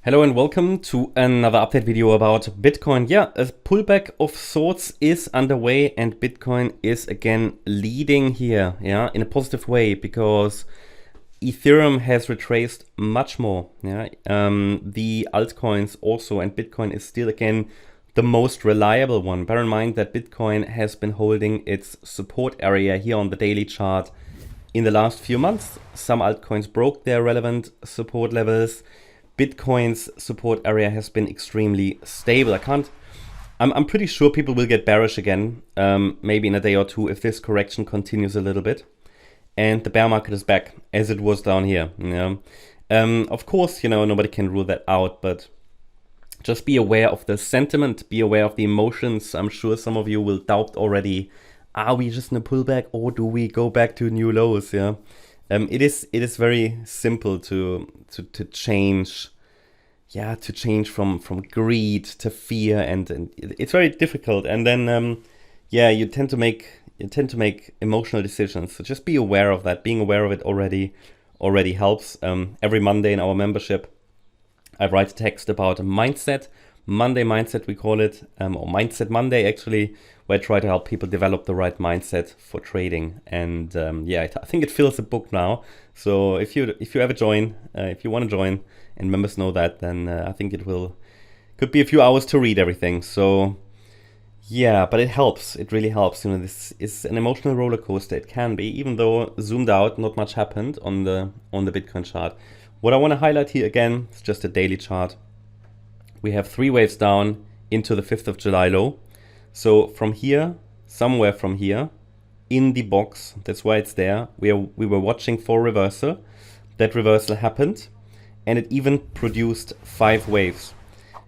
Hello and welcome to another update video about Bitcoin. Yeah, a pullback of sorts is underway and Bitcoin is again leading here, yeah, in a positive way because Ethereum has retraced much more. Yeah, the altcoins also, and Bitcoin is still again the most reliable one. Bear in mind that Bitcoin has been holding its support area here on the daily chart in the last few months. Some altcoins broke their relevant support levels. Bitcoin's support area has been extremely stable. I'm pretty sure people will get bearish again, maybe in a day or two if this correction continues a little bit. And the bear market is back as it was down here. Yeah. Of course, nobody can rule that out, but just be aware of the sentiment, be aware of the emotions. I'm sure some of you will doubt already, are we just in a pullback or do we go back to new lows? Yeah. It is very simple to change, to change from greed to fear, and it's very difficult. And then you tend to make emotional decisions. So just be aware of that. Being aware of it already helps. Every Monday in our membership, I write a text about a mindset. Monday mindset, we call it, or Mindset Monday actually, where I try to help people develop the right mindset for trading. And I think it fills a book now. So if you ever join, if you want to join, and members know that, then I think could be a few hours to read everything. So yeah, but it helps. It really helps. This is an emotional roller coaster. It can be, even though zoomed out, not much happened on the Bitcoin chart. What I want to highlight here again is just a daily chart. We have 3 waves down into the 5th of July low. So from here, somewhere from here, in the box, that's why it's there, we were watching for reversal. That reversal happened, and it even produced 5 waves.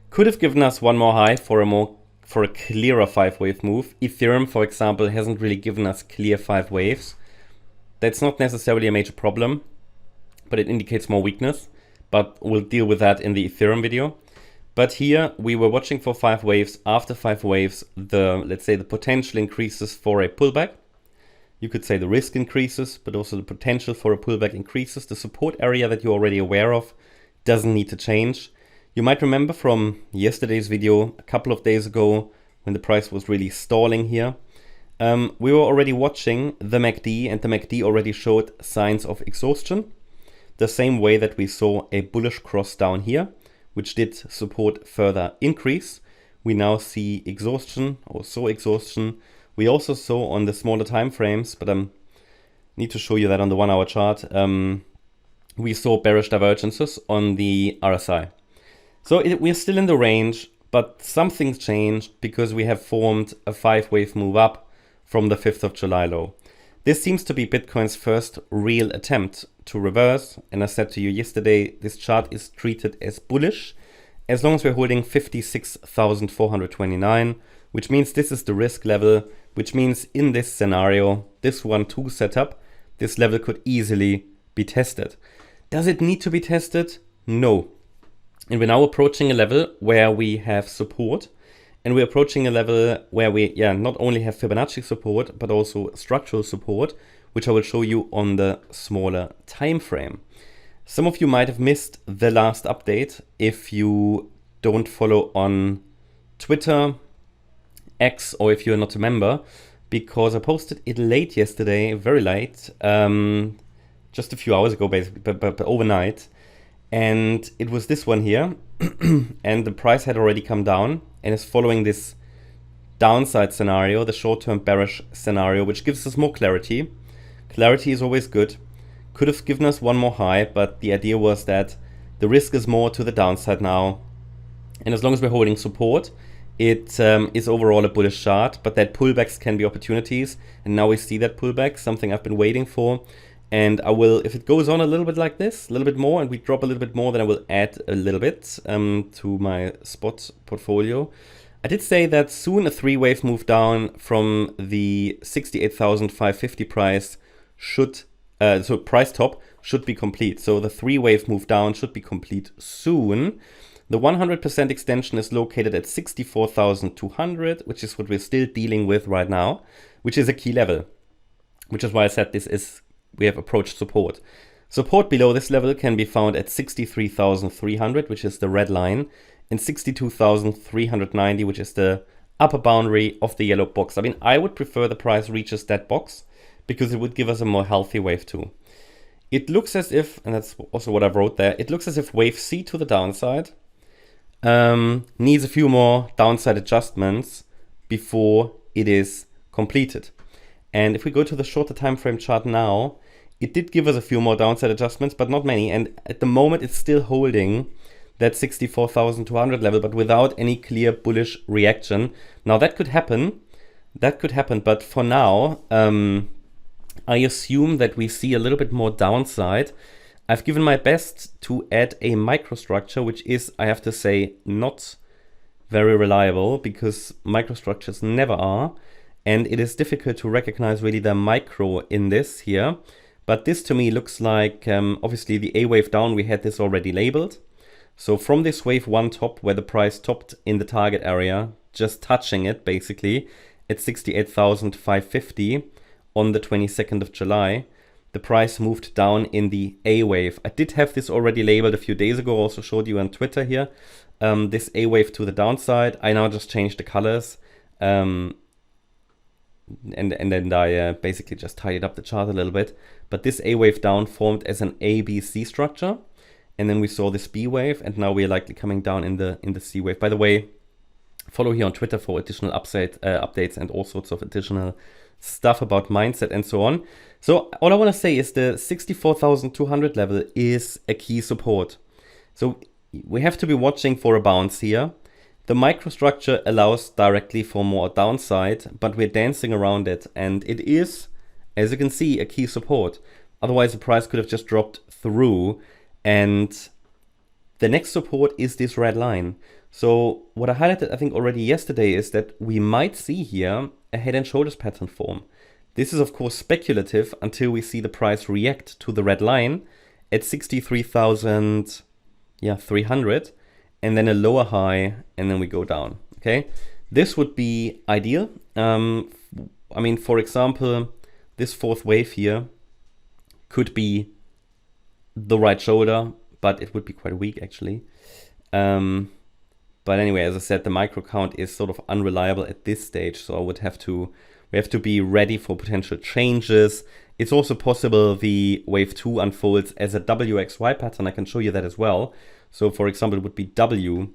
Could have given us one more high for a clearer 5-wave move. Ethereum, for example, hasn't really given us clear 5 waves. That's not necessarily a major problem, but it indicates more weakness. But we'll deal with that in the Ethereum video. But here we were watching for 5 waves. After 5 waves, let's say the potential increases for a pullback. You could say the risk increases, but also the potential for a pullback increases. The support area that you're already aware of doesn't need to change. You might remember from yesterday's video, a couple of days ago, when the price was really stalling here, we were already watching the MACD, and the MACD already showed signs of exhaustion. The same way that we saw a bullish cross down here, which did support further increase. We now see exhaustion, or saw exhaustion. We also saw on the smaller time frames, but I need to show you that on the 1-hour chart. We saw bearish divergences on the RSI. So we're still in the range, but something's changed because we have formed a 5-wave move up from the 5th of July low. This seems to be Bitcoin's first real attempt to reverse. And I said to you yesterday, this chart is treated as bullish as long as we're holding 56,429, which means this is the risk level, which means in this scenario, this 1-2 setup, this level could easily be tested. Does it need to be tested? No. And we're now approaching a level where we have support, and we're approaching a level where we not only have Fibonacci support, but also structural support, which I will show you on the smaller time frame. Some of you might have missed the last update if you don't follow on Twitter, X, or if you're not a member, because I posted it late yesterday, very late, just a few hours ago basically, but overnight. And it was this one here, and the price had already come down and is following this downside scenario, the short-term bearish scenario, which gives us more clarity. Clarity is always good. Could have given us one more high, but the idea was that the risk is more to the downside now. And as long as we're holding support, it is overall a bullish chart, but that pullbacks can be opportunities. And now we see that pullback, something I've been waiting for. And I will, if it goes on a little bit like this, a little bit more, and we drop a little bit more, then I will add a little bit to my spot portfolio. I did say that soon a 3-wave move down from the 68,550 price so price top should be complete. So the 3-wave move down should be complete soon. The 100% extension is located at 64,200, which is what we're still dealing with right now, which is a key level, which is why I said we have approached support. Support below this level can be found at 63,300, which is the red line, and 62,390, which is the upper boundary of the yellow box. I mean, I would prefer the price reaches that box because it would give us a more healthy wave 2. It looks as if, and that's also what I wrote there, it looks as if wave C to the downside needs a few more downside adjustments before it is completed. And if we go to the shorter time frame chart now, it did give us a few more downside adjustments, but not many. And at the moment, it's still holding that 64,200 level, but without any clear bullish reaction. Now that could happen. But for now, I assume that we see a little bit more downside. I've given my best to add a microstructure, which is, I have to say, not very reliable because microstructures never are. And it is difficult to recognize really the micro in this here. But this to me looks like, obviously the A wave down, we had this already labeled. So from this wave 1 top, where the price topped in the target area, just touching it basically at 68,550 on the 22nd of July, the price moved down in the A wave. I did have this already labeled a few days ago, also showed you on Twitter here, this A wave to the downside. I now just changed the colors. And then I basically just tidied up the chart a little bit. But this A wave down formed as an ABC structure. And then we saw this B wave, and now we're likely coming down in the C wave. By the way, follow here on Twitter for additional updates and all sorts of additional stuff about mindset and so on. So all I want to say is the 64,200 level is a key support. So we have to be watching for a bounce here. The microstructure allows directly for more downside, but we're dancing around it. And it is, as you can see, a key support. Otherwise, the price could have just dropped through. And the next support is this red line. So what I highlighted, I think, already yesterday is that we might see here a head and shoulders pattern form. This is, of course, speculative until we see the price react to the red line at 63,300, and then a lower high, and then we go down. Okay, this would be ideal. I mean, for example, this fourth wave here could be the right shoulder, but it would be quite weak actually. But anyway, as I said, the micro count is sort of unreliable at this stage, so we have to be ready for potential changes. It's also possible the wave 2 unfolds as a WXY pattern. I can show you that as well. So for example, it would be WXY,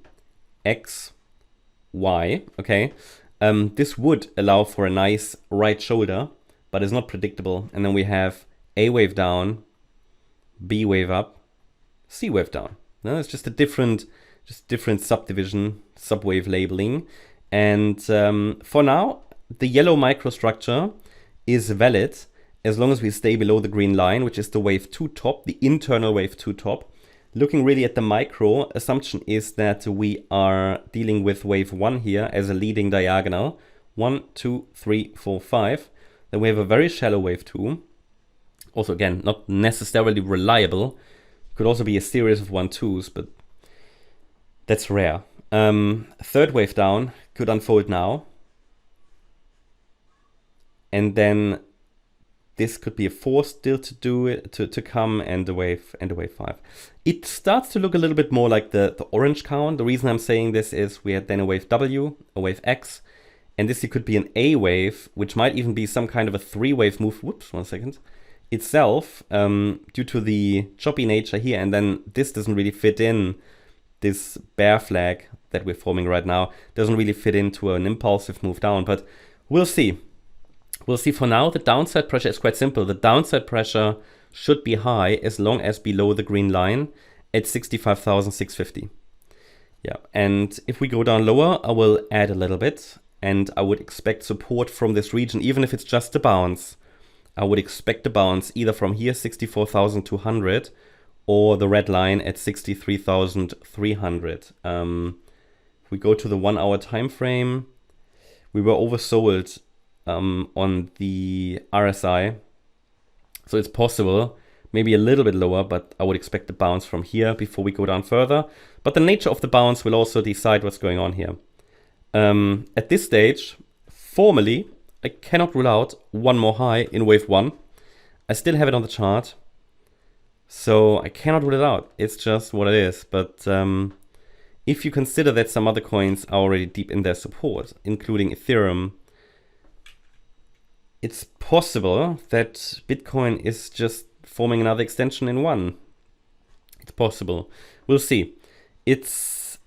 okay? This would allow for a nice right shoulder, but it's not predictable. And then we have A wave down, B wave up, C wave down. No, it's just a different subdivision, subwave labeling. And for now, the yellow microstructure is valid as long as we stay below the green line, which is the wave 2 top, the internal wave 2 top. Looking really at the micro, assumption is that we are dealing with wave 1 here as a leading diagonal. 1, 2, 3, 4, 5. Then we have a very shallow wave 2. Also, again, not necessarily reliable. Could also be a series of 1-2s, but that's rare. Third wave down could unfold now. And then this could be a 4 still to do it, to come, and a wave 5. It starts to look a little bit more like the orange count. The reason I'm saying this is we had then a wave W, a wave X, and this could be an A wave, which might even be some kind of a 3-wave move. Whoops, 1 second. Itself, due to the choppy nature here, and then this doesn't really fit in. This bear flag that we're forming right now doesn't really fit into an impulsive move down, but we'll see. We'll see. For now, the downside pressure is quite simple. The downside pressure should be high as long as below the green line at 65,650. Yeah, and if we go down lower, I will add a little bit, and I would expect support from this region, even if it's just a bounce. I would expect a bounce either from here, 64,200, or the red line at 63,300. If we go to the 1 hour time frame, we were oversold on the RSI. So it's possible, maybe a little bit lower, but I would expect a bounce from here before we go down further. But the nature of the bounce will also decide what's going on here. At this stage, formally, I cannot rule out one more high in wave 1. I still have it on the chart. So I cannot rule it out. It's just what it is. But if you consider that some other coins are already deep in their support, including Ethereum, it's possible that Bitcoin is just forming another extension in one. It's possible. We'll see. It's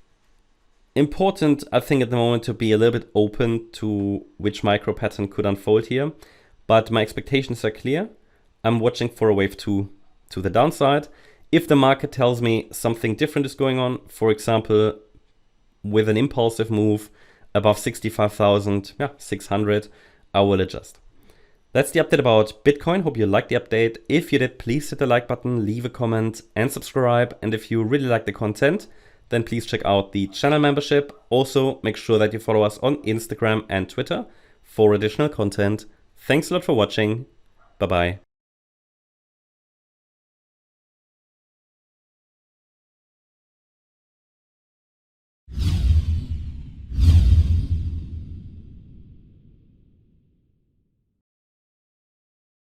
important, I think, at the moment to be a little bit open to which micro pattern could unfold here. But my expectations are clear. I'm watching for a wave 2 to the downside. If the market tells me something different is going on, for example, with an impulsive move above 65,600, I will adjust. That's the update about Bitcoin. Hope you liked the update. If you did, please hit the like button, leave a comment and subscribe. And if you really like the content, then please check out the channel membership. Also, make sure that you follow us on Instagram and Twitter for additional content. Thanks a lot for watching. Bye-bye.